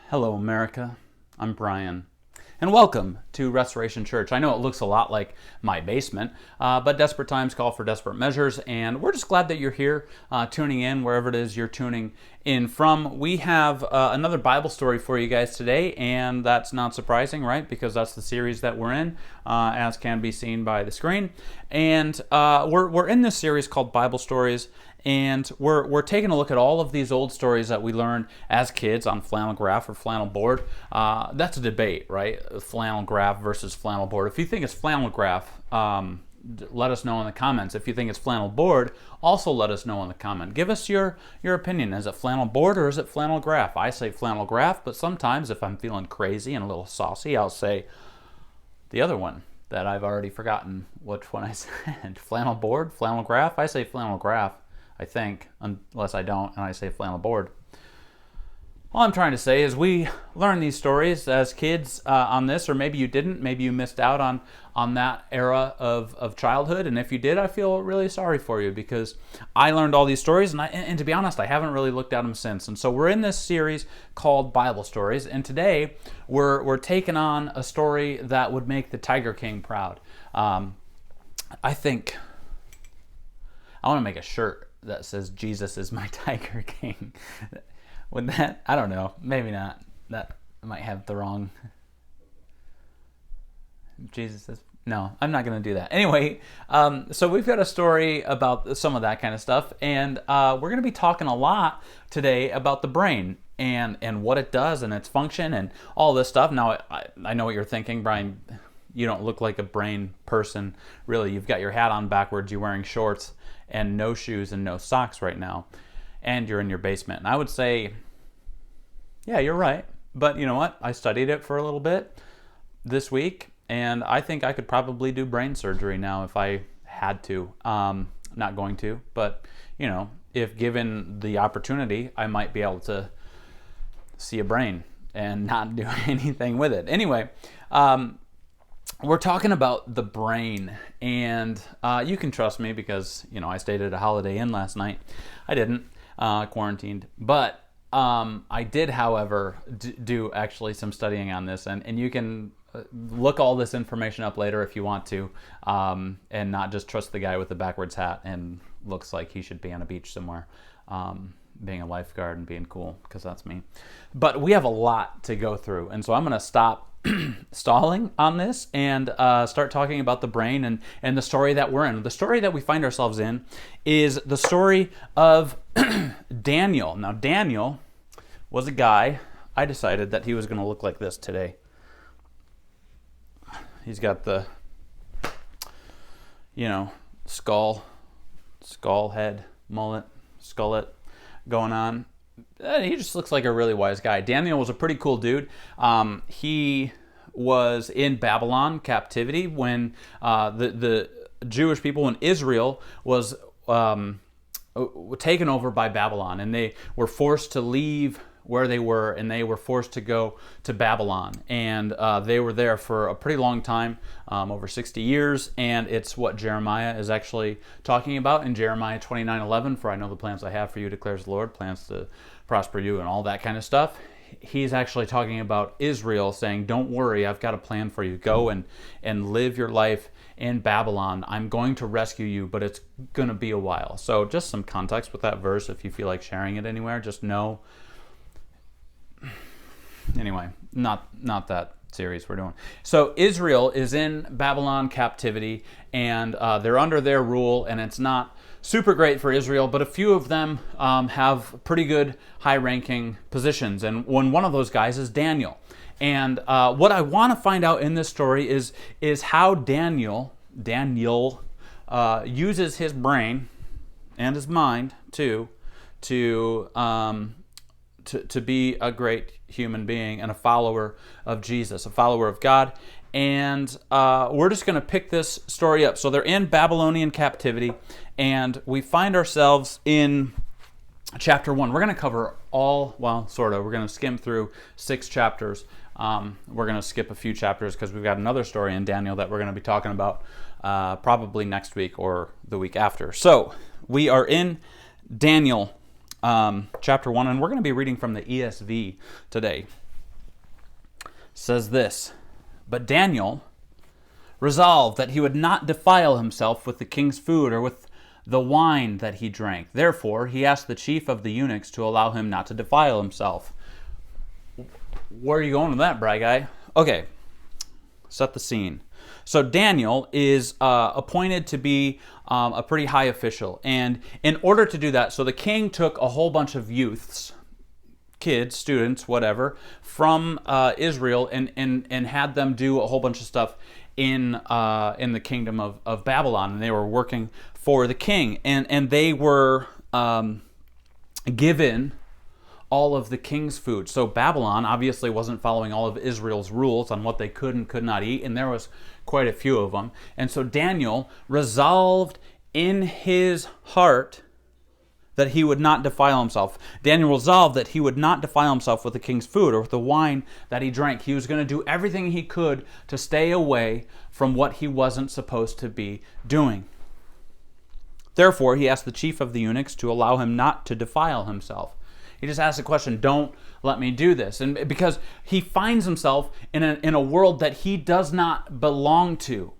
Hello, America. I'm Brian, and welcome to Restoration Church. I know it looks a lot like my basement, but desperate times call for desperate measures, and we're just glad that you're here tuning in wherever it is you're tuning in from. We have another Bible story for you guys today, and that's not surprising, right? Because that's the series that we're in, as can be seen by the screen. And we're in this series called Bible Stories. And we're taking a look at all of these old stories that we learned as kids on flannel graph or flannel board. That's a debate, right? Flannel graph versus flannel board. If you think it's flannel graph, let us know in the comments. If you think it's flannel board, also let us know in the comment. Give us your opinion. Is it flannel board or is it flannel graph? I say flannel graph, but sometimes if I'm feeling crazy and a little saucy, I'll say the other one that I've already forgotten which one I said. Flannel board, flannel graph? I say flannel graph. I think, unless I don't, and I say flannel board. All I'm trying to say is we learned these stories as kids on this, or maybe you didn't. Maybe you missed out on that era of childhood, and if you did, I feel really sorry for you because I learned all these stories, and to be honest, I haven't really looked at them since. And so we're in this series called Bible Stories, and today we're taking on a story that would make the Tiger King proud. I think I want to make a shirt that says Jesus is my Tiger King. Would that, I don't know, maybe not. That might have the wrong, Jesus is, no, I'm not going to do that. Anyway, so we've got a story about some of that kind of stuff, and we're going to be talking a lot today about the brain and what it does and its function and all this stuff. Now, I know what you're thinking, Brian. You don't look like a brain person, really. You've got your hat on backwards, you're wearing shorts and no shoes and no socks right now, and you're in your basement. And I would say, yeah, you're right. But you know what? I studied it for a little bit this week, and I think I could probably do brain surgery now if I had to. Not going to, but you know, if given the opportunity, I might be able to see a brain and not do anything with it. Anyway, we're talking about the brain, and you can trust me because, you know, I stayed at a Holiday Inn last night. I didn't, quarantined, but I did, however, do actually some studying on this, and you can look all this information up later if you want to, and not just trust the guy with the backwards hat and looks like he should be on a beach somewhere, being a lifeguard and being cool, because that's me. But we have a lot to go through, and so I'm going to stop stalling on this and start talking about the brain and the story that we're in. The story that we find ourselves in is the story of Daniel. Now, Daniel was a guy. I decided that he was going to look like this today. He's got the, you know, skull head, mullet, skullet going on. He just looks like a really wise guy. Daniel was a pretty cool dude. He was in Babylon captivity when the Jewish people, when Israel was taken over by Babylon, and they were forced to leave where they were, and they were forced to go to Babylon. And they were there for a pretty long time, over 60 years, and it's what Jeremiah is actually talking about in Jeremiah 29:11, for I know the plans I have for you, declares the Lord, plans to prosper you and all that kind of stuff. He's actually talking about Israel, saying, don't worry, I've got a plan for you. Go and live your life in Babylon. I'm going to rescue you, but it's going to be a while. So just some context with that verse, if you feel like sharing it anywhere, just know. Anyway, not that series we're doing. So Israel is in Babylon captivity, and they're under their rule, and it's not super great for Israel, but a few of them have pretty good high-ranking positions, and one of those guys is Daniel. And what I want to find out in this story is how Daniel uses his brain and his mind too to be a great human being and a follower of Jesus, a follower of God. And we're just going to pick this story up. So they're in Babylonian captivity, and we find ourselves in chapter 1. We're going to cover all, well, sort of. We're going to skim through 6 chapters. We're going to skip a few chapters because we've got another story in Daniel that we're going to be talking about probably next week or the week after. So we are in Daniel chapter 1, and we're going to be reading from the ESV today. says this, "But Daniel resolved that he would not defile himself with the king's food or with the wine that he drank. Therefore, he asked the chief of the eunuchs to allow him not to defile himself." Where are you going with that, Bry Guy? Okay, set the scene. So Daniel is appointed to be a pretty high official. And in order to do that, so the king took a whole bunch of youths, kids, students, whatever, from Israel and had them do a whole bunch of stuff in the kingdom of Babylon. And they were working for the king. And they were given all of the king's food. So Babylon obviously wasn't following all of Israel's rules on what they could and could not eat, and there was quite a few of them. And so Daniel resolved in his heart that he would not defile himself. Daniel resolved that he would not defile himself with the king's food or with the wine that he drank. He was going to do everything he could to stay away from what he wasn't supposed to be doing. Therefore, he asked the chief of the eunuchs to allow him not to defile himself. He just asked the question, don't let me do this. And because he finds himself in a world that he does not belong to.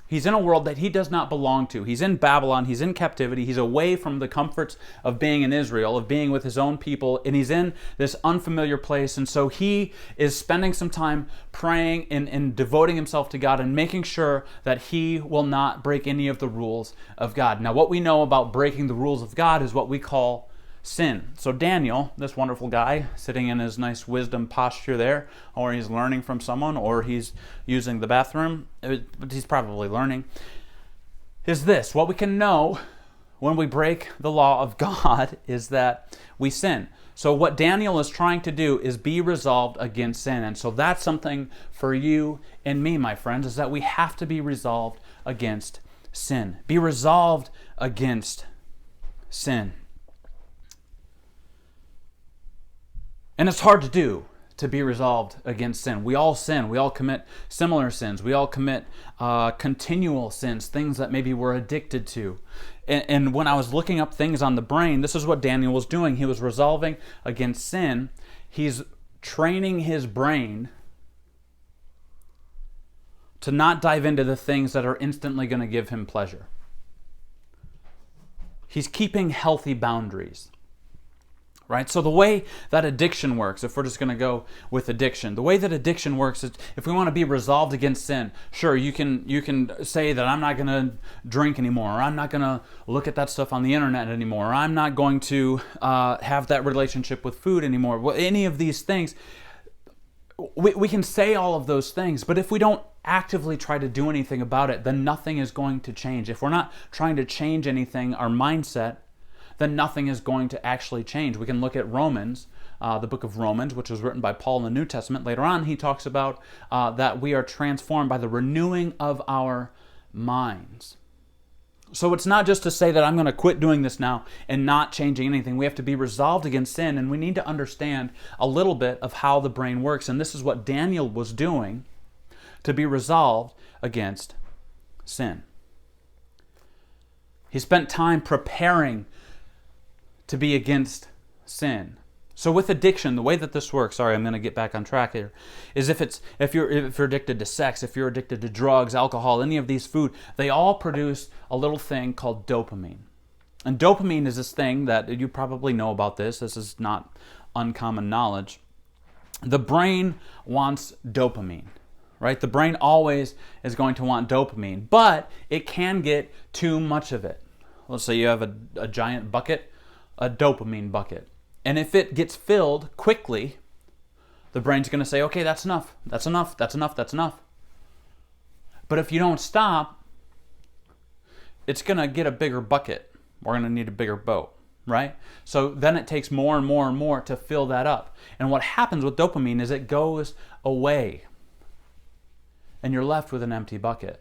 He's in a world that he does not belong to. He's in Babylon. He's in captivity. He's away from the comforts of being in Israel, of being with his own people. And he's in this unfamiliar place. And so he is spending some time praying and devoting himself to God and making sure that he will not break any of the rules of God. Now, what we know about breaking the rules of God is what we call sin. So Daniel, this wonderful guy, sitting in his nice wisdom posture there, or he's learning from someone, or he's using the bathroom, but he's probably learning, is this. What we can know when we break the law of God is that we sin. So what Daniel is trying to do is be resolved against sin. And so that's something for you and me, my friends, is that we have to be resolved against sin. Be resolved against sin. And it's hard to do, to be resolved against sin. We all sin. We all commit similar sins. We all commit continual sins, things that maybe we're addicted to. And when I was looking up things on the brain, this is what Daniel was doing. He was resolving against sin. He's training his brain to not dive into the things that are instantly going to give him pleasure. He's keeping healthy boundaries. Right? So the way that addiction works, if we're just going to go with addiction, the way that addiction works is if we want to be resolved against sin, sure, you can say that I'm not going to drink anymore, or I'm not going to look at that stuff on the internet anymore, or I'm not going to have that relationship with food anymore. Well, any of these things, we can say all of those things, but if we don't actively try to do anything about it, then nothing is going to change. If we're not trying to change anything, our mindset, then nothing is going to actually change. We can look at Romans, the book of Romans, which was written by Paul in the New Testament. Later on, he talks about that we are transformed by the renewing of our minds. So it's not just to say that I'm going to quit doing this now and not changing anything. We have to be resolved against sin, and we need to understand a little bit of how the brain works. And this is what Daniel was doing to be resolved against sin. He spent time preparing to be against sin. So with addiction, the way that this works, sorry, I'm going to get back on track here, is if you're addicted to sex, if you're addicted to drugs, alcohol, any of these food, they all produce a little thing called dopamine. And dopamine is this thing that you probably know about this. This is not uncommon knowledge. The brain wants dopamine, right? The brain always is going to want dopamine, but it can get too much of it. Let's say you have a giant bucket, a dopamine bucket. And if it gets filled quickly, the brain's going to say, okay, that's enough, that's enough, that's enough, that's enough. But if you don't stop, it's going to get a bigger bucket. We're going to need a bigger boat, right? So then it takes more and more and more to fill that up. And what happens with dopamine is it goes away, and you're left with an empty bucket.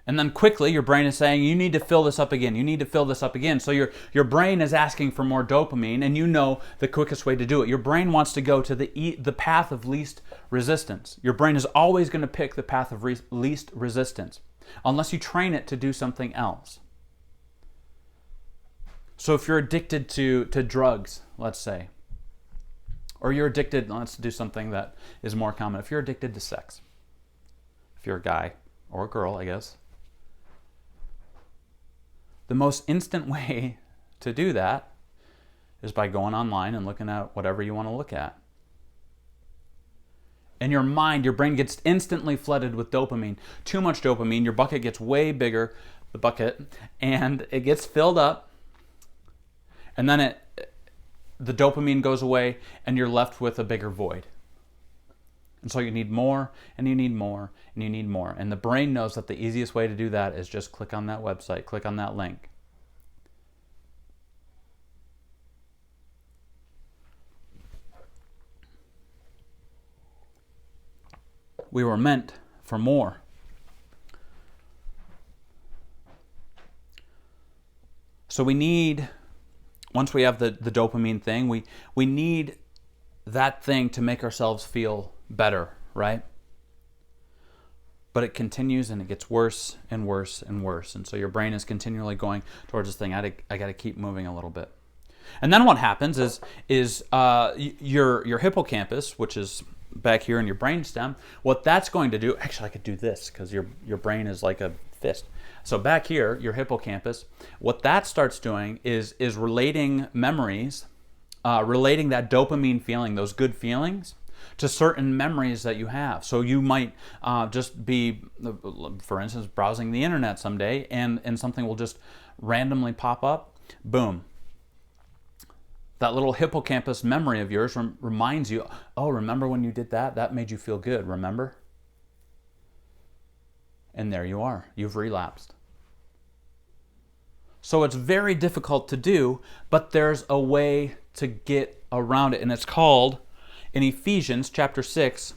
And then quickly, your brain is saying, you need to fill this up again. You need to fill this up again. So your brain is asking for more dopamine, and you know the quickest way to do it. Your brain wants to go to the path of least resistance. Your brain is always going to pick the path of least resistance, unless you train it to do something else. So if you're addicted to drugs, let's say, Or you're addicted, let's do something that is more common. If you're addicted to sex, if you're a guy or a girl, I guess, the most instant way to do that is by going online and looking at whatever you want to look at. And your mind, your brain gets instantly flooded with dopamine. Too much dopamine, your bucket gets way bigger, the bucket, and it gets filled up. And then the dopamine goes away and you're left with a bigger void. And so you need more, and you need more, and you need more. And the brain knows that the easiest way to do that is just click on that website, click on that link. We were meant for more. So we need, once we have the dopamine thing, we need that thing to make ourselves feel better, right? But it continues and it gets worse and worse and worse. And so your brain is continually going towards this thing. I got to keep moving a little bit. And then what happens is your hippocampus, which is back here in your brainstem, what that's going to do, actually I could do this because your brain is like a fist. So back here, your hippocampus, what that starts doing is relating memories, relating that dopamine feeling, those good feelings, to certain memories that you have. So you might just be, for instance, browsing the internet someday and something will just randomly pop up, boom. That little hippocampus memory of yours reminds you, oh, remember when you did that? That made you feel good, remember? And there you are. You've relapsed. So it's very difficult to do, but there's a way to get around it. And it's called, in Ephesians chapter 6,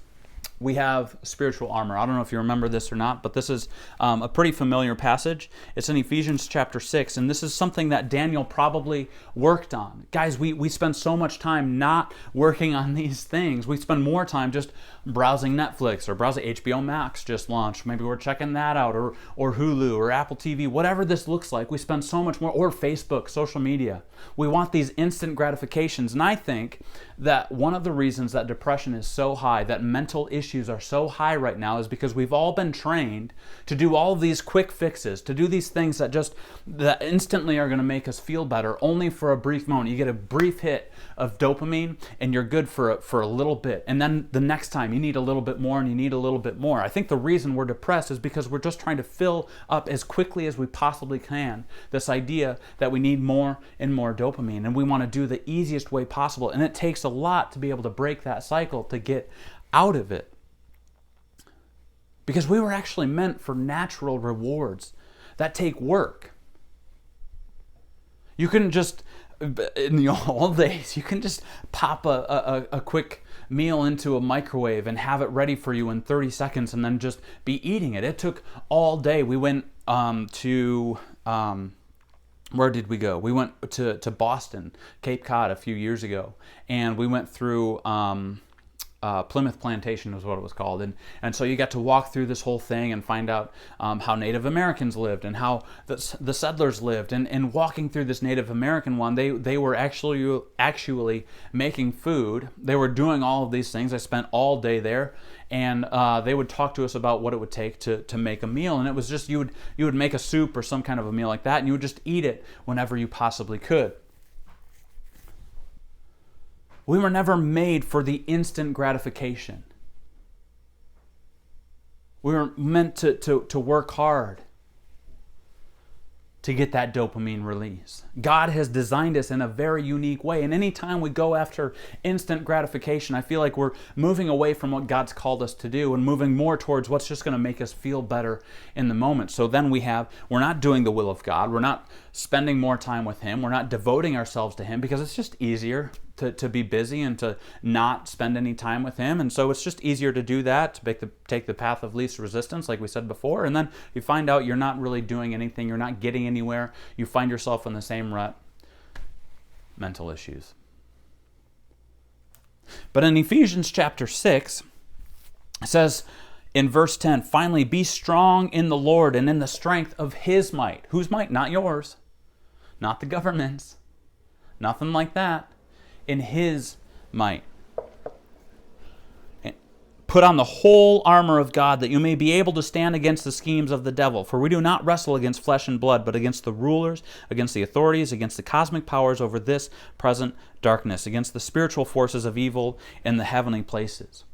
we have spiritual armor. I don't know if you remember this or not, but this is a pretty familiar passage. It's in Ephesians chapter 6, and this is something that Daniel probably worked on. Guys, we spend so much time not working on these things. We spend more time just browsing Netflix or browsing HBO Max just launched. Maybe we're checking that out, or Hulu or Apple TV, whatever this looks like. We spend so much more, or Facebook, social media. We want these instant gratifications, and I think that one of the reasons that depression is so high, that mental issues are so high right now, is because we've all been trained to do all of these quick fixes, to do these things that instantly are going to make us feel better, only for a brief moment. You get a brief hit of dopamine and you're good for a little bit, and then the next time you need a little bit more and you need a little bit more. I think the reason we're depressed is because we're just trying to fill up as quickly as we possibly can this idea that we need more and more dopamine, and we want to do the easiest way possible, and it takes a lot to be able to break that cycle, to get out of it. Because we were actually meant for natural rewards that take work. You couldn't just, in the old days, you can just pop a quick meal into a microwave and have it ready for you in 30 seconds and then just be eating it. It took all day. We went to... where did we go? We went to Boston, Cape Cod a few years ago, and we went through Plymouth Plantation was what it was called, and so you got to walk through this whole thing and find out how Native Americans lived and how the settlers lived, and walking through this Native American one, they were actually making food. They were doing all of these things. I spent all day there, and they would talk to us about what it would take to make a meal, and it was just you would make a soup or some kind of a meal like that, and you would just eat it whenever you possibly could. We were never made for the instant gratification. We were meant to work hard to get that dopamine release. God has designed us in a very unique way. And anytime we go after instant gratification, I feel like we're moving away from what God's called us to do and moving more towards what's just going to make us feel better in the moment. So then we're not doing the will of God. We're not spending more time with Him. We're not devoting ourselves to Him because it's just easier to be busy and to not spend any time with Him. And so it's just easier to do that, to take the path of least resistance, like we said before. And then you find out you're not really doing anything. You're not getting anywhere. You find yourself in the same rut. Mental issues. But in Ephesians chapter 6, it says in verse 10, finally, be strong in the Lord and in the strength of His might. Whose might? Not yours. Not the government's. Nothing like that. In His might. Put on the whole armor of God, that you may be able to stand against the schemes of the devil. For we do not wrestle against flesh and blood, but against the rulers, against the authorities, against the cosmic powers over this present darkness, against the spiritual forces of evil in the heavenly places.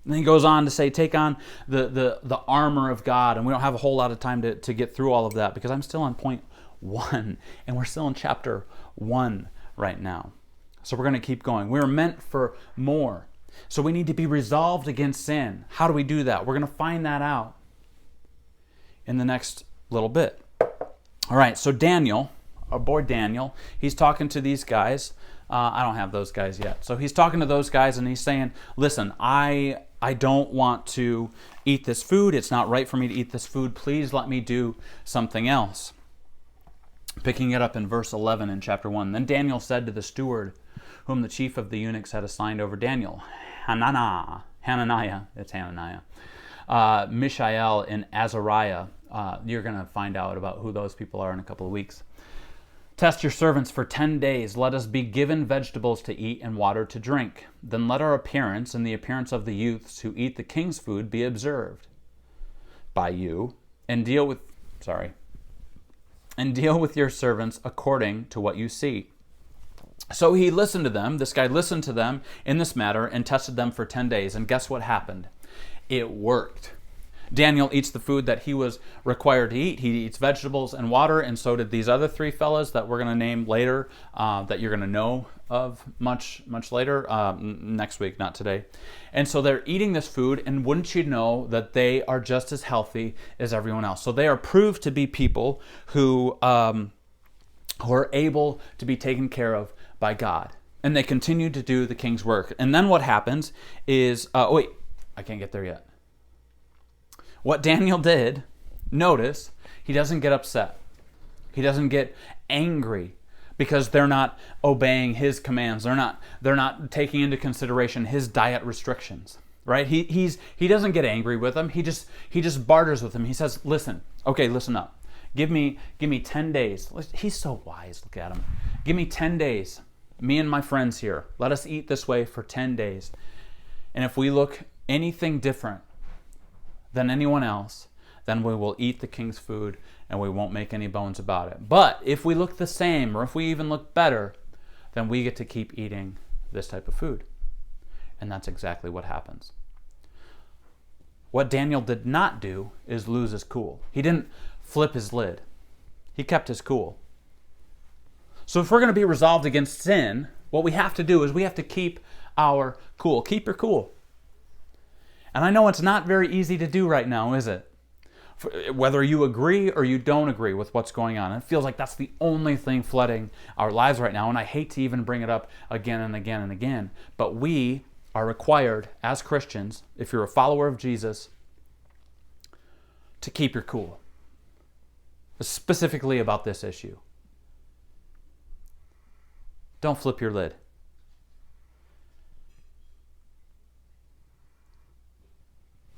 And then he goes on to say, take on the armor of God. And we don't have a whole lot of time to get through all of that, because I'm still on point 1, and we're still in chapter 1 right now. So we're going to keep going. We're meant for more. So we need to be resolved against sin. How do we do that? We're going to find that out in the next little bit. All right, so Daniel, our boy Daniel, he's talking to these guys. I don't have those guys yet. So he's talking to those guys, and he's saying, listen, I don't want to eat this food. It's not right for me to eat this food. Please let me do something else. Picking it up in verse 11 in chapter 1. Then Daniel said to the steward, whom the chief of the eunuchs had assigned over Daniel, Hananiah, Mishael, and Azariah. You're going to find out about who those people are in a couple of weeks. Test your servants for 10 days. Let us be given vegetables to eat and water to drink. Then let our appearance and the appearance of the youths who eat the king's food be observed by you, and deal with your servants according to what you see. So he listened to them. This guy listened to them in this matter and tested them for 10 days. And guess what happened? It worked. Daniel eats the food that he was required to eat. He eats vegetables and water, and so did these other 3 fellas that we're going to name later, that you're going to know of much later, next week, not today. And so they're eating this food, and wouldn't you know that they are just as healthy as everyone else. So they are proved to be people who are able to be taken care of by God. And they continue to do the king's work. And then what happens is, I can't get there yet. What Daniel did, notice, he doesn't get upset. He doesn't get angry because they're not obeying his commands. They're not taking into consideration his diet restrictions. Right? He doesn't get angry with them. He just barters with them. He says, listen up. Give me 10 days. He's so wise. Look at him. Give me 10 days. Me and my friends here. Let us eat this way for 10 days. And if we look anything different than anyone else, then we will eat the king's food and we won't make any bones about it. But if we look the same, or if we even look better, then we get to keep eating this type of food. And that's exactly what happens. What Daniel did not do is lose his cool. He didn't flip his lid. He kept his cool. So if we're going to be resolved against sin, what we have to do is we have to keep our cool. Keep your cool. And I know it's not very easy to do right now, is it? Whether you agree or you don't agree with what's going on. It feels like that's the only thing flooding our lives right now. And I hate to even bring it up again and again and again. But we are required as Christians, if you're a follower of Jesus, to keep your cool. Specifically about this issue. Don't flip your lid.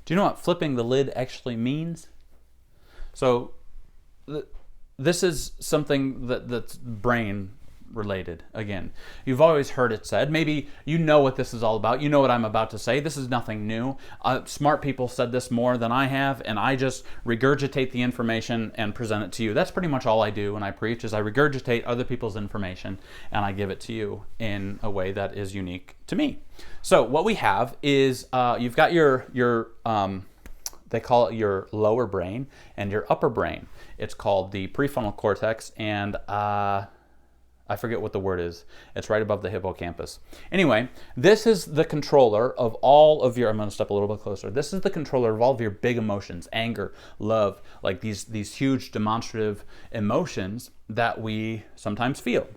Do you know what flipping the lid actually means? So this is something that's brain related. Again, you've always heard it said. Maybe you know what this is all about. You know what I'm about to say. This is nothing new. Smart people said this more than I have, and I just regurgitate the information and present it to you. That's pretty much all I do when I preach, is I regurgitate other people's information and I give it to you in a way that is unique to me. So what we have is you've got your they call it your lower brain and your upper brain. It's called the prefrontal cortex, and I forget what the word is. It's right above the hippocampus. Anyway, this is the controller of all of your, I'm going to step a little bit closer. This is the controller of all of your big emotions, anger, love, like these huge demonstrative emotions that we sometimes feel.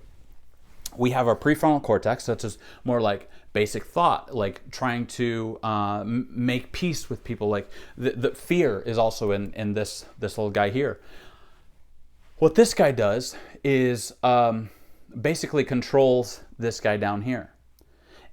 We have our prefrontal cortex, that's just more like basic thought, like trying to make peace with people. Like the fear is also in this little guy here. What this guy does is basically controls this guy down here.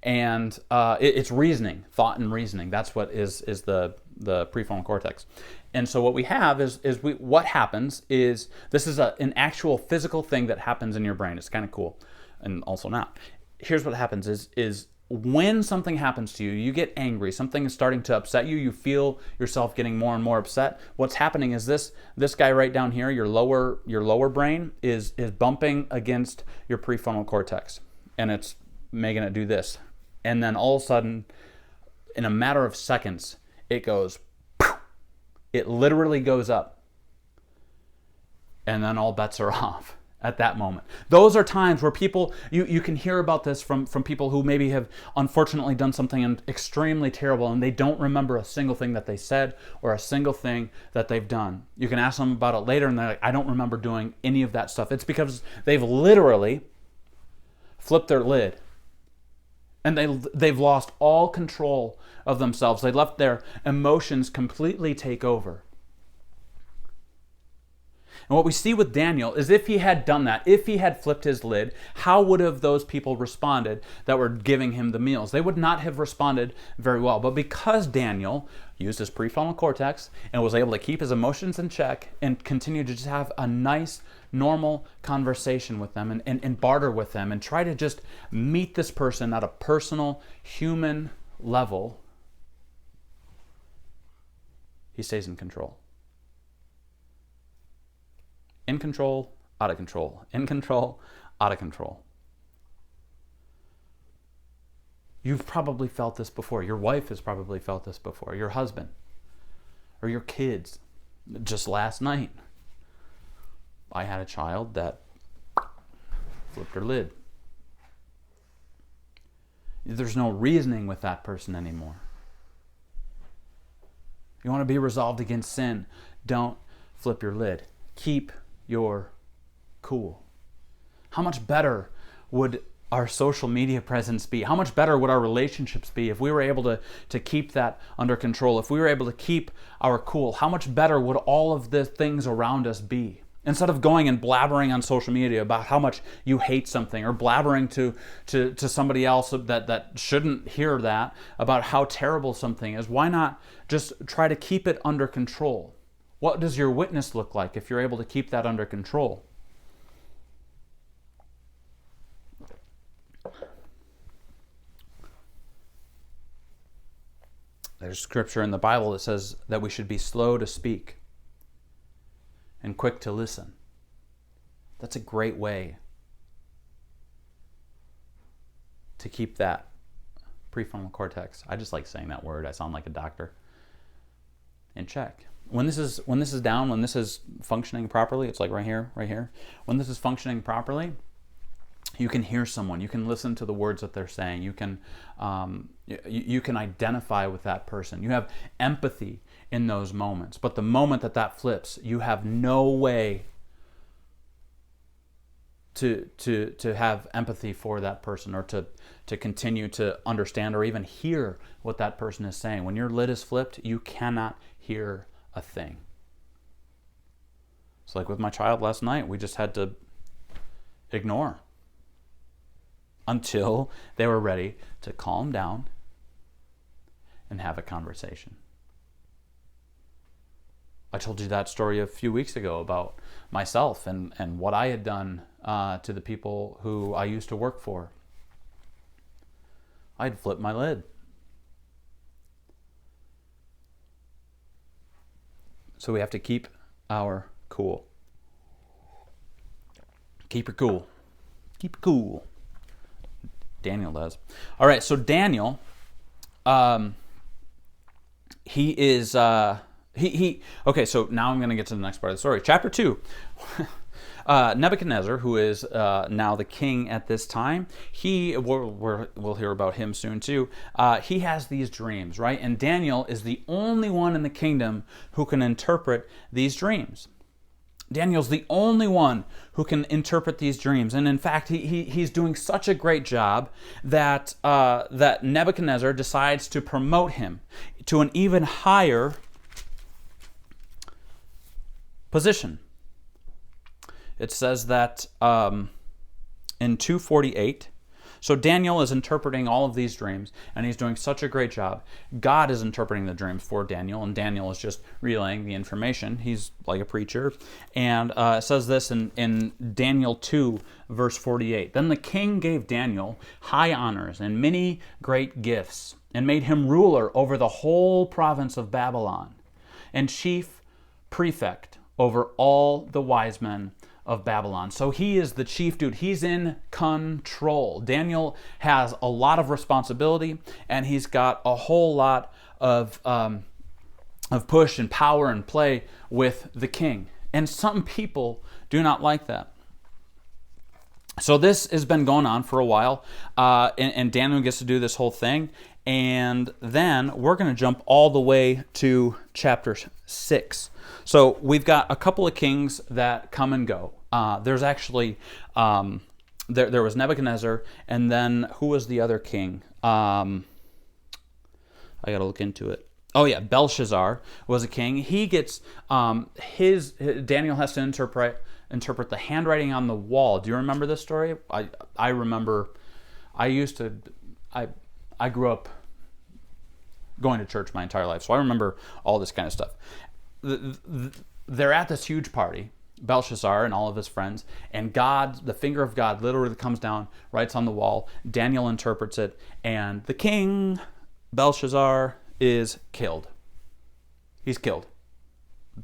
And it's reasoning, thought and reasoning. That's what is the prefrontal cortex. And so what we have is what happens is, this is an actual physical thing that happens in your brain. It's kind of cool, and also not. Here's what happens is when something happens to you, you get angry, something is starting to upset you, you feel yourself getting more and more upset. What's happening is this guy right down here, your lower brain is bumping against your prefrontal cortex, and it's making it do this. And then all of a sudden, in a matter of seconds, it goes, it literally goes up. And then all bets are off at that moment. Those are times where people, you can hear about this from people who maybe have unfortunately done something extremely terrible and they don't remember a single thing that they said or a single thing that they've done. You can ask them about it later and they're like, I don't remember doing any of that stuff. It's because they've literally flipped their lid and they've lost all control of themselves. They let their emotions completely take over. And what we see with Daniel is if he had done that, if he had flipped his lid, how would have those people responded that were giving him the meals? They would not have responded very well. But because Daniel used his prefrontal cortex and was able to keep his emotions in check and continue to just have a nice, normal conversation with them and barter with them and try to just meet this person at a personal, human level, he stays in control. In control, out of control. In control, out of control. You've probably felt this before. Your wife has probably felt this before. Your husband or your kids. Just last night, I had a child that flipped her lid. There's no reasoning with that person anymore. You want to be resolved against sin, don't flip your lid. Keep your cool. How much better would our social media presence be? How much better would our relationships be if we were able to keep that under control? If we were able to keep our cool, how much better would all of the things around us be? Instead of going and blabbering on social media about how much you hate something or blabbering to somebody else that shouldn't hear that about how terrible something is, why not just try to keep it under control? What does your witness look like if you're able to keep that under control? There's scripture in the Bible that says that we should be slow to speak and quick to listen. That's a great way to keep that prefrontal cortex. I just like saying that word. I sound like a doctor. In check. When this is down, when this is functioning properly, it's like right here. When this is functioning properly, you can hear someone. You can listen to the words that they're saying. You can identify with that person. You have empathy in those moments. But the moment that flips, you have no way to have empathy for that person or to continue to understand or even hear what that person is saying. When your lid is flipped, you cannot hear a thing. It's like with my child last night, we just had to ignore until they were ready to calm down and have a conversation. I told you that story a few weeks ago about myself and what I had done to the people who I used to work for. I'd flipped my lid. So we have to keep our cool. Keep your cool. Keep it cool. Daniel does. All right, so Daniel, he is, okay, so now I'm going to get to the next part of the story. Chapter 2. Nebuchadnezzar, who is now the king at this time, we'll hear about him soon too. He has these dreams, right? And Daniel is the only one in the kingdom who can interpret these dreams. Daniel's the only one who can interpret these dreams. And in fact, he's doing such a great job that Nebuchadnezzar decides to promote him to an even higher position. It says that in 248, So Daniel is interpreting all of these dreams, and he's doing such a great job. God is interpreting the dreams for Daniel, and Daniel is just relaying the information. He's like a preacher. And it says this in Daniel 2, verse 48. Then the king gave Daniel high honors and many great gifts, and made him ruler over the whole province of Babylon, and chief prefect over all the wise men of Babylon. So he is the chief dude. He's in control. Daniel has a lot of responsibility, and he's got a whole lot of push and power and play with the king. And some people do not like that. So this has been going on for a while, and Daniel gets to do this whole thing. And then we're going to jump all the way to chapter 6. So we've got a couple of kings that come and go. There's actually, there was Nebuchadnezzar, and then who was the other king? I got to look into it. Oh yeah, Belshazzar was a king. He gets, Daniel has to interpret the handwriting on the wall. Do you remember this story? I remember, I grew up going to church my entire life, so I remember all this kind of stuff. They're at this huge party, Belshazzar and all of his friends, and God, the finger of God, literally comes down, writes on the wall. Daniel interprets it, and the king, Belshazzar, is killed. He's killed.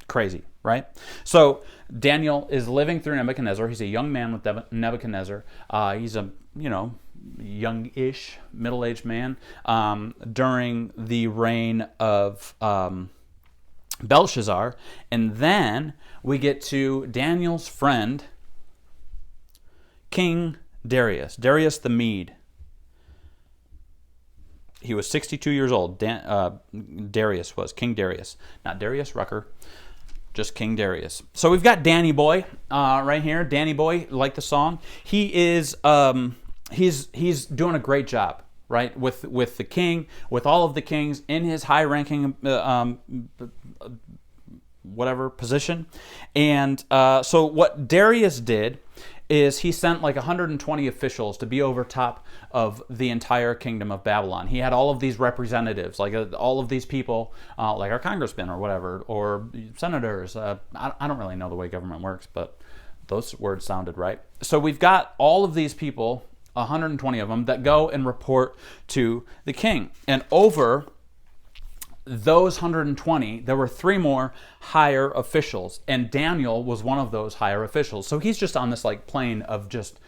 Crazy, right? So Daniel is living through Nebuchadnezzar. He's a young man with Nebuchadnezzar. He's a, young-ish, middle-aged man during the reign of Belshazzar. And then we get to Daniel's friend, King Darius the Mede. He was 62 years old. Darius was King Darius, not Darius Rucker, just King Darius. So we've got Danny Boy right here. Danny Boy, like the song. He is he's doing a great job, right, with the king, with all of the kings in his high-ranking whatever position. And so what Darius did is he sent like 120 officials to be over top of the entire kingdom of Babylon. He had all of these representatives, like all of these people, like our congressmen or whatever, or senators. I don't really know the way government works, but those words sounded right. So we've got all of these people, 120 of them, that go and report to the king. And over those 120, there were 3 more higher officials, and Daniel was one of those higher officials. So he's just on this like plane of just,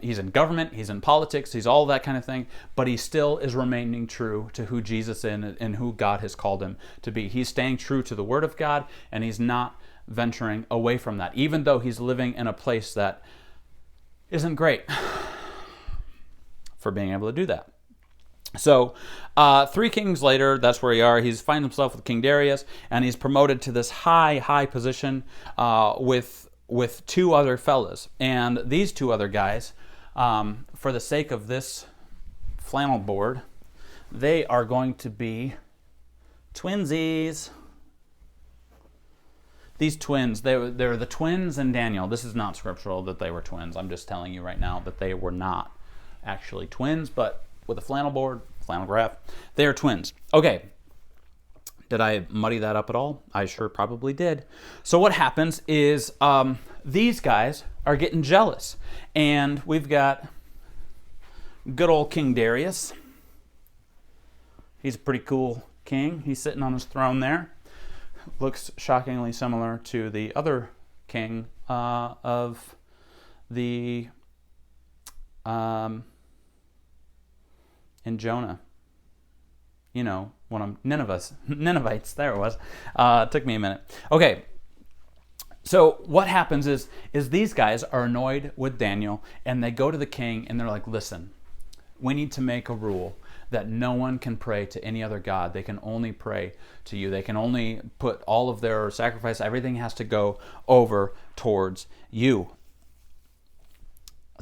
he's in government, he's in politics, he's all that kind of thing, but he still is remaining true to who Jesus is and who God has called him to be. He's staying true to the Word of God, and he's not venturing away from that, even though he's living in a place that isn't great for being able to do that. So 3 kings later, that's where he finds himself with King Darius, and he's promoted to this high position with 2 other fellas. And these 2 other guys, for the sake of this flannel board, they are going to be twinsies. These twins, they're the twins and Daniel. This is not scriptural that they were twins. I'm just telling you right now that they were not actually twins, but with a flannel board, flannel graph, they are twins. Okay, did I muddy that up at all? I sure probably did. So what happens is these guys are getting jealous, and we've got good old King Darius. He's a pretty cool king. He's sitting on his throne there. Looks shockingly similar to the other king of the in Jonah. One of Ninevites, there it was. It took me a minute. Okay, so what happens is these guys are annoyed with Daniel, and they go to the king, and they're like, listen, we need to make a rule that no one can pray to any other god. They can only pray to you. They can only put all of their sacrifice, everything has to go over towards you.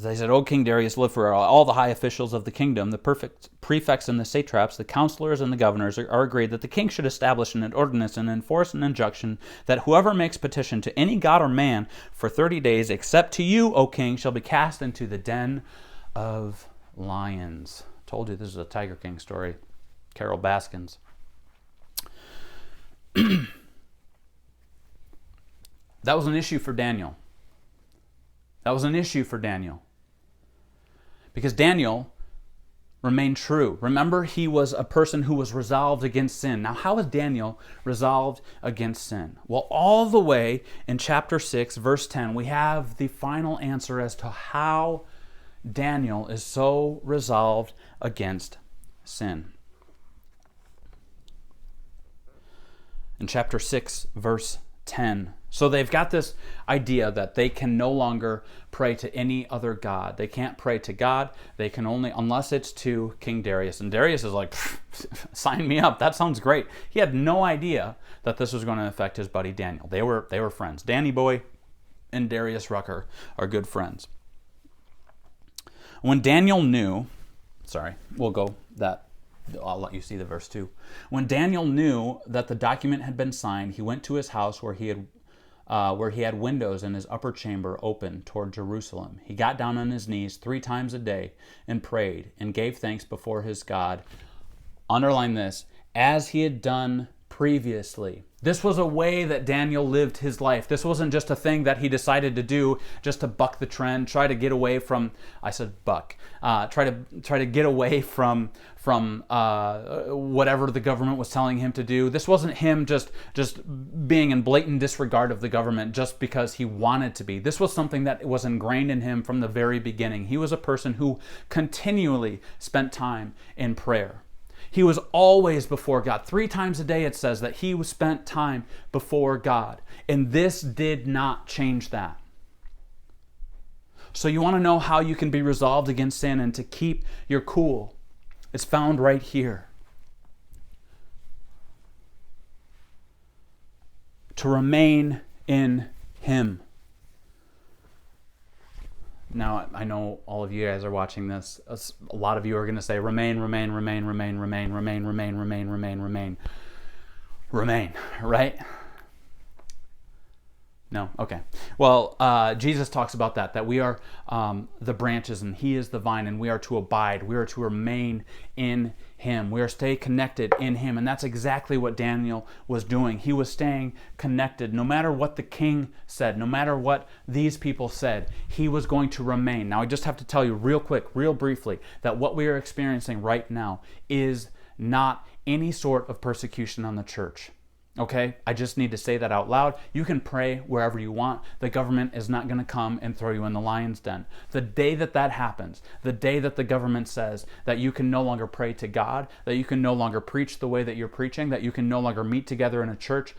They said, O King Darius, live forever. All the high officials of the kingdom, the perfect prefects and the satraps, the counselors and the governors are agreed that the king should establish an ordinance and enforce an injunction that whoever makes petition to any god or man for 30 days, except to you, O king, shall be cast into the den of lions. Told you this is a Tiger King story. Carol Baskins. That was an issue for Daniel. That was an issue for Daniel. Because Daniel remained true. Remember, he was a person who was resolved against sin. Now, how is Daniel resolved against sin? Well, all the way in chapter 6, verse 10, we have the final answer as to how Daniel is so resolved against sin. In chapter 6, verse 10. So they've got this idea that they can no longer pray to any other god. They can't pray to God. They can only, unless it's to King Darius. And Darius is like, sign me up. That sounds great. He had no idea that this was going to affect his buddy Daniel. They were friends. Danny Boy and Darius Rucker are good friends. When Daniel knew, I'll let you see the verse 2. When Daniel knew that the document had been signed, he went to his house where he had windows in his upper chamber open toward Jerusalem. He got down on his knees 3 times a day and prayed and gave thanks before his God. Underline this, as he had done previously. This was a way that Daniel lived his life. This wasn't just a thing that he decided to do just to buck the trend, try to get away from, try to get away from whatever the government was telling him to do. This wasn't him just being in blatant disregard of the government just because he wanted to be. This was something that was ingrained in him from the very beginning. He was a person who continually spent time in prayer. He was always before God. 3 times a day it says that he spent time before God. And this did not change that. So you want to know how you can be resolved against sin and to keep your cool. It's found right here. To remain in Him. Now, I know all of you guys are watching this. A lot of you are going to say, remain, remain, remain, remain, remain, remain, remain, remain, remain, remain. Remain, right? No? Okay. Well, Jesus talks about that we are the branches and He is the vine, and we are to abide. We are to remain in Him. We are to stay connected in Him. And that's exactly what Daniel was doing. He was staying connected. No matter what the king said, no matter what these people said, he was going to remain. Now, I just have to tell you real quick, real briefly, that what we are experiencing right now is not any sort of persecution on the church. Okay, I just need to say that out loud. You can pray wherever you want. The government is not going to come and throw you in the lion's den. The day that happens, the day that the government says that you can no longer pray to God, that you can no longer preach the way that you're preaching, that you can no longer meet together in a church,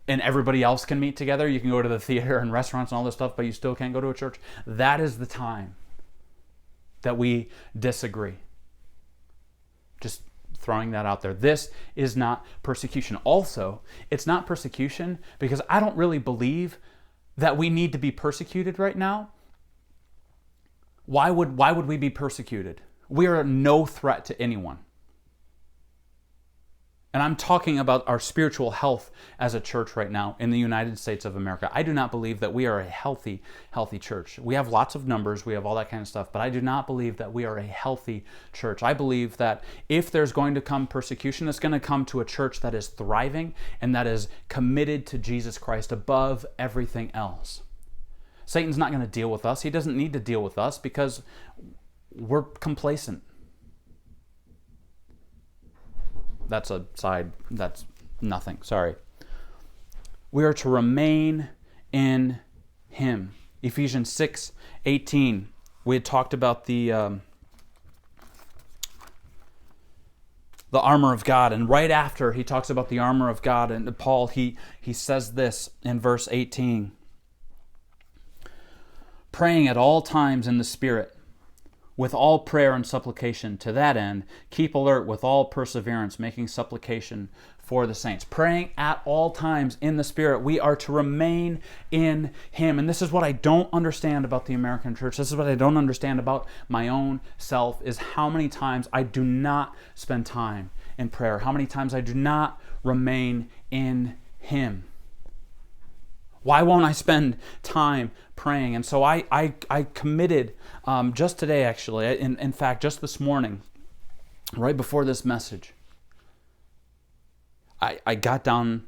and everybody else can meet together, you can go to the theater and restaurants and all this stuff, but you still can't go to a church, that is the time that we disagree. Just throwing that out there. This is not persecution. Also, it's not persecution because I don't really believe that we need to be persecuted right now. Why would we be persecuted? We are no threat to anyone. And I'm talking about our spiritual health as a church right now in the United States of America. I do not believe that we are a healthy church. We have lots of numbers, we have all that kind of stuff, but I do not believe that we are a healthy church. I believe that if there's going to come persecution, it's going to come to a church that is thriving and that is committed to Jesus Christ above everything else. Satan's not going to deal with us. He doesn't need to deal with us because we're complacent. That's a side, that's nothing, sorry. We are to remain in Him. Ephesians 6:18, we had talked about the armor of God, and right after he talks about the armor of God, and Paul, he says this in verse 18. Praying at all times in the Spirit, with all prayer and supplication. To that end, keep alert with all perseverance, making supplication for the saints. Praying at all times in the Spirit. We are to remain in Him. And this is what I don't understand about the American church. This is what I don't understand about my own self, is how many times I do not spend time in prayer. How many times I do not remain in Him. Why won't I spend time praying? And so I committed just today, actually, in fact, just this morning, right before this message, I got down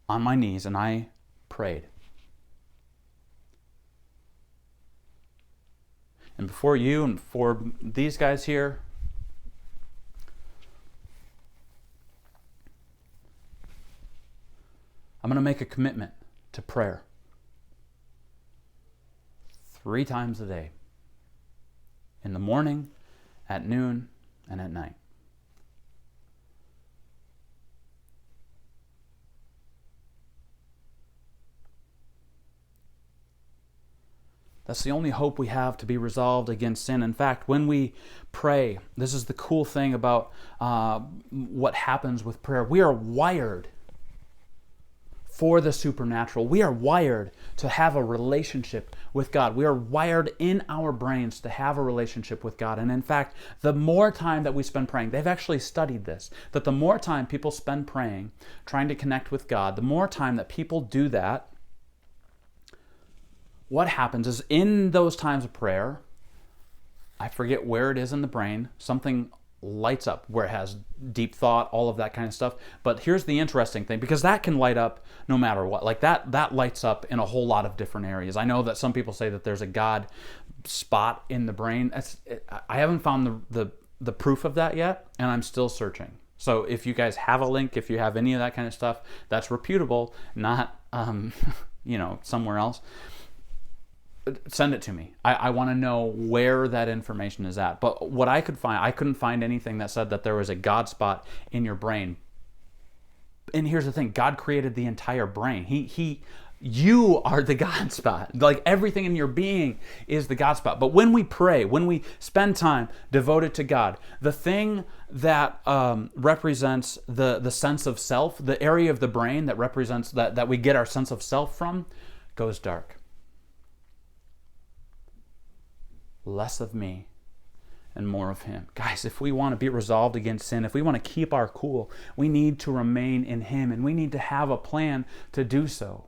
on my knees and I prayed. And before you and before these guys here, I'm going to make a commitment to prayer 3 times a day. In the morning, at noon, and at night. That's the only hope we have to be resolved against sin. In fact, when we pray, this is the cool thing about what happens with prayer. We are wired for the supernatural. We are wired to have a relationship with God. We are wired in our brains to have a relationship with God. And in fact, the more time that we spend praying, they've actually studied this, that the more time people spend praying, trying to connect with God, the more time that people do that, what happens is in those times of prayer, I forget where it is in the brain, something lights up where it has deep thought, all of that kind of stuff. But here's the interesting thing, because that can light up no matter what. Like that lights up in a whole lot of different areas. I know that some people say that there's a God spot in the brain. I haven't found the proof of that yet, and I'm still searching. So if you guys have a link, if you have any of that kind of stuff, that's reputable, not somewhere else. Send it to me. I want to know where that information is at. But what I couldn't find anything that said that there was a God spot in your brain. And here's the thing, God created the entire brain. You are the God spot. Like everything in your being is the God spot. But when we pray, when we spend time devoted to God, the thing that represents the sense of self, the area of the brain that represents that we get our sense of self from, goes dark. Less of me and more of him. Guys, if we want to be resolved against sin, if we want to keep our cool, we need to remain in him, and we need to have a plan to do so.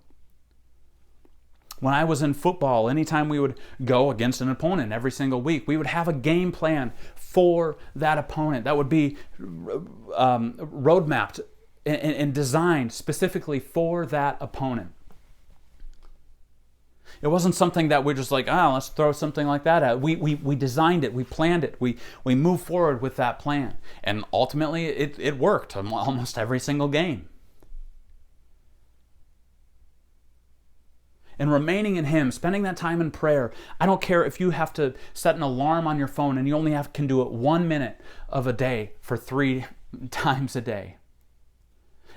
When I was in football, anytime we would go against an opponent every single week, we would have a game plan for that opponent that would be roadmapped and designed specifically for that opponent. It wasn't something that we're just like, let's throw something like that out. We designed it, we planned it, we moved forward with that plan. And ultimately, it worked almost every single game. And remaining in him, spending that time in prayer, I don't care if you have to set an alarm on your phone and you only can do it 1 minute of a day for 3 times a day.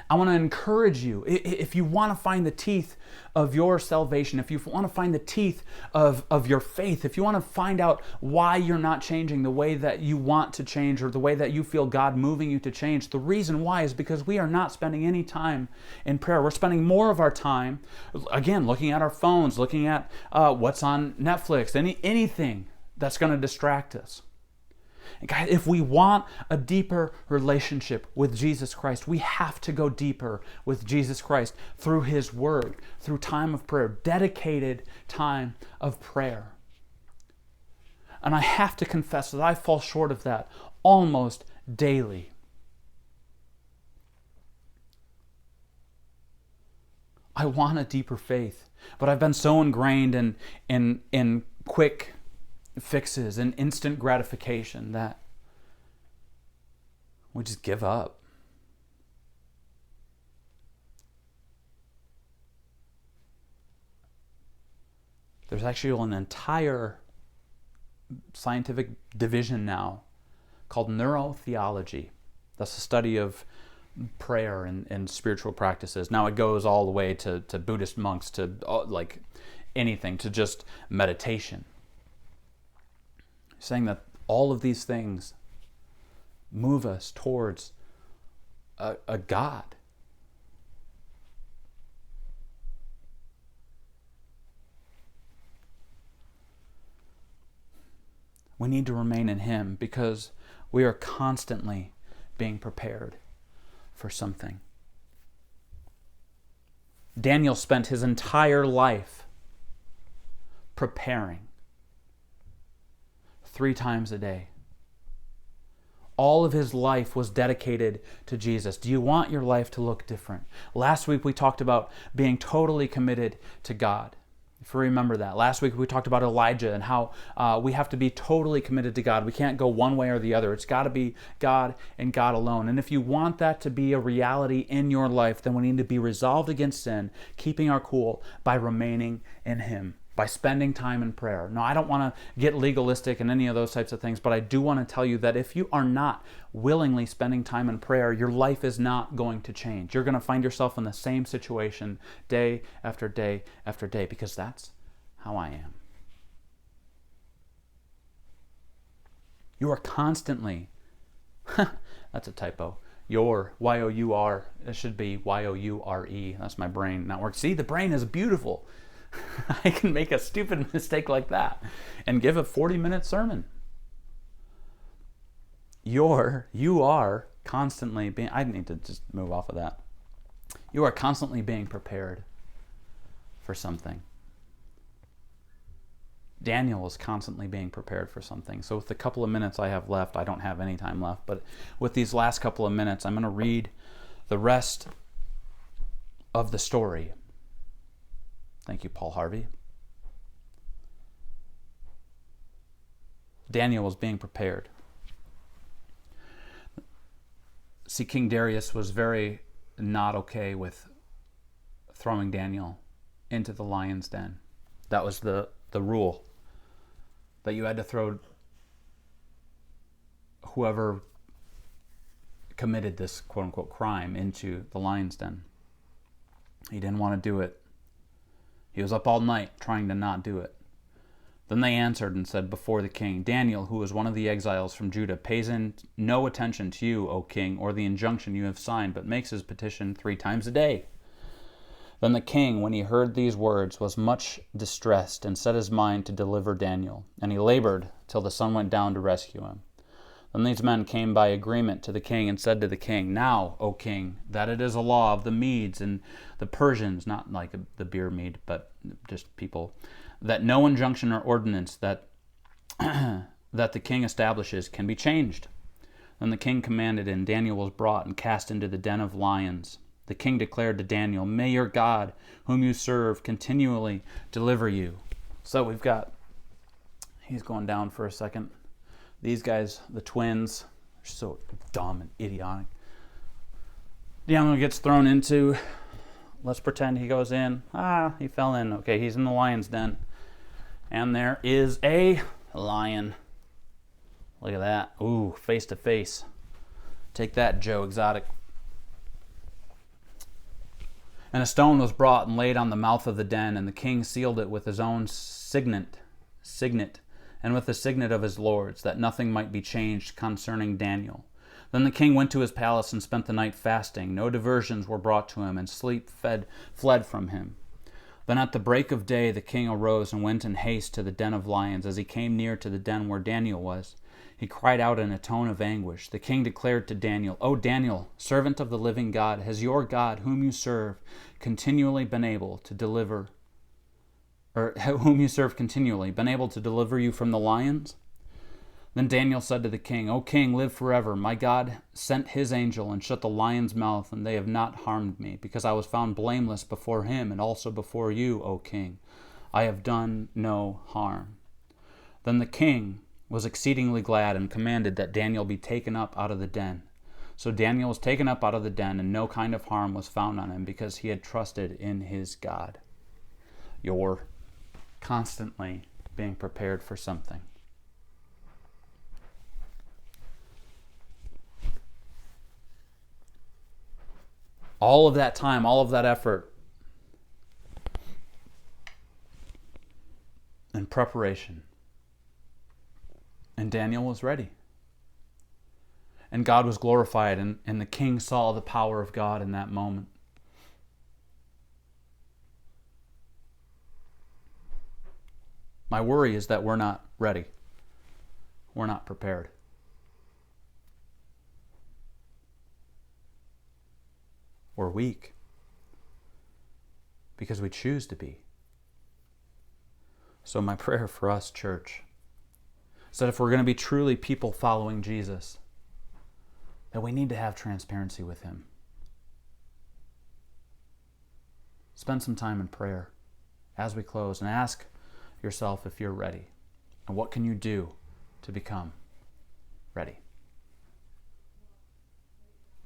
I want to encourage you, if you want to find the teeth of your salvation, if you want to find the teeth of your faith, if you want to find out why you're not changing the way that you want to change or the way that you feel God moving you to change, the reason why is because we are not spending any time in prayer. We're spending more of our time, again, looking at our phones, looking at what's on Netflix, anything that's going to distract us. And guys, if we want a deeper relationship with Jesus Christ, we have to go deeper with Jesus Christ through his word, through time of prayer, dedicated time of prayer. And I have to confess that I fall short of that almost daily. I want a deeper faith, but I've been so ingrained in quick fixes and instant gratification that we just give up. There's actually an entire scientific division now called neurotheology. That's the study of prayer and spiritual practices. Now it goes all the way to Buddhist monks, to like anything, to just meditation. Saying that all of these things move us towards a God. We need to remain in him because we are constantly being prepared for something. Daniel spent his entire life preparing 3 times a day. All of his life was dedicated to Jesus. Do you want your life to look different? Last week we talked about being totally committed to God. If you remember that. Last week we talked about Elijah and how we have to be totally committed to God. We can't go one way or the other. It's got to be God and God alone. And if you want that to be a reality in your life, then we need to be resolved against sin, keeping our cool by remaining in Him, by spending time in prayer. Now, I don't want to get legalistic and any of those types of things, but I do want to tell you that if you are not willingly spending time in prayer, your life is not going to change. You're going to find yourself in the same situation day after day after day, because that's how I am. You are constantly, that's a typo, Y-O-U-R, it should be Y-O-U-R-E. That's my brain not working. See, the brain is beautiful. I can make a stupid mistake like that and give a 40-minute sermon. You are constantly being, I need to just move off of that. You are constantly being prepared for something. Daniel is constantly being prepared for something. So with the couple of minutes I have left, I don't have any time left, but with these last couple of minutes, I'm going to read the rest of the story. Thank you, Paul Harvey. Daniel was being prepared. See, King Darius was very not okay with throwing Daniel into the lion's den. That was the rule, that you had to throw whoever committed this quote-unquote crime into the lion's den. He didn't want to do it. He was up all night trying to not do it. Then they answered and said before the king, Daniel, who is one of the exiles from Judah, pays no attention to you, O king, or the injunction you have signed, but makes his petition 3 times a day. Then the king, when he heard these words, was much distressed and set his mind to deliver Daniel. And he labored till the sun went down to rescue him. Then these men came by agreement to the king and said to the king, Now, O king, that it is a law of the Medes and the Persians, not like the beer mead, but just people, that no injunction or ordinance that that the king establishes can be changed. Then the king commanded, and Daniel was brought and cast into the den of lions. The king declared to Daniel, May your God, whom you serve, continually deliver you. So we've got, he's going down for a second. These guys, the twins, are so dumb and idiotic. Daniel gets thrown into, let's pretend he goes in. He fell in. Okay, he's in the lion's den. And there is a lion. Look at that. Ooh, face to face. Take that, Joe Exotic. And a stone was brought and laid on the mouth of the den, and the king sealed it with his own signet, and with the signet of his lords, that nothing might be changed concerning Daniel. Then the king went to his palace and spent the night fasting. No diversions were brought to him, and sleep fled from him. Then at the break of day the king arose and went in haste to the den of lions. As he came near to the den where Daniel was, he cried out in a tone of anguish. The king declared to Daniel, O Daniel, servant of the living God, has your God, whom you serve, continually been able to deliver you from the lions? Then Daniel said to the king, O king, live forever. My God sent his angel and shut the lion's mouth, and they have not harmed me, because I was found blameless before him and also before you, O king. I have done no harm. Then the king was exceedingly glad and commanded that Daniel be taken up out of the den. So Daniel was taken up out of the den, and no kind of harm was found on him, because he had trusted in his God. You're constantly being prepared for something. All of that time, all of that effort and preparation. And Daniel was ready. And God was glorified, and the king saw the power of God in that moment. My worry is that we're not ready. We're not prepared. We're weak. because we choose to be. So my prayer for us, church, is that if we're going to be truly people following Jesus, that we need to have transparency with him. Spend some time in prayer as we close and ask yourself if you're ready. And what can you do to become ready?